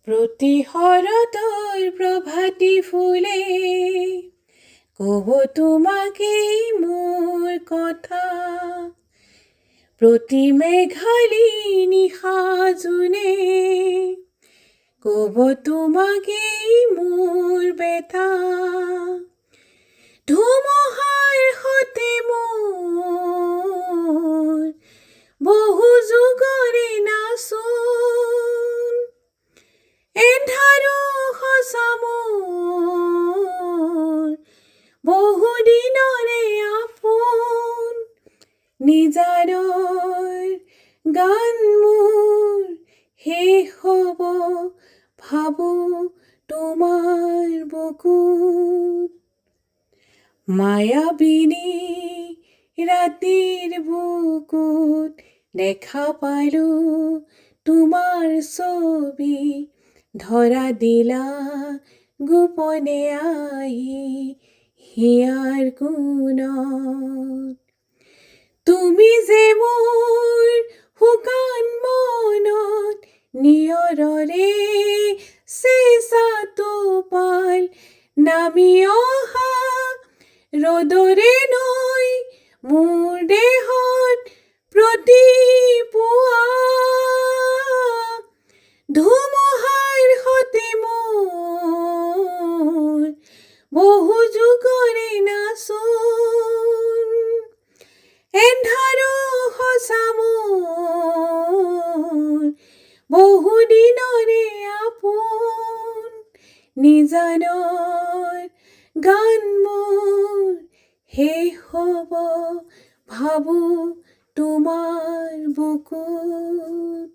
প্ৰতি শৰতৰ প্ৰভাতী ফুলে ক'ব তোমাকেই মোৰ কথা, প্ৰতি মেঘালী নিশা জোনে ক'ব তোমাকেই মোৰ বেথা, ধুমুহাৰ সতে মোৰ বহু যুগৰে নাচোন, এন্ধাৰো সঁচা মোৰ বহু দিনৰে আপোন, নিজাৰৰ গান মোৰ শেষ হ'ব ভাবোঁ তোমাৰ বুকুত, মায়াবিনী ৰাতিৰ বুকুত দেখা পালোঁ তোমাৰ ছবি, ধৰা দিলা গোপনে আহি হিয়াৰ কোণত, তুমি যে মোৰ শুকান মনত নিয়ৰৰে চেঁচা টোপাল, নামি অহা ৰ'দৰে নৈ মোৰ দেহত প্ৰতি পুৱা, ধুমুহাৰ সতে মোৰ বহু যুগৰে নাচোন, এন্ধাৰো সঁচা মোৰ বহু দিনৰে আপোন, নিজানৰ গান মোৰ শেষ হ'ব ভাবোঁ তোমাৰ বুকুত।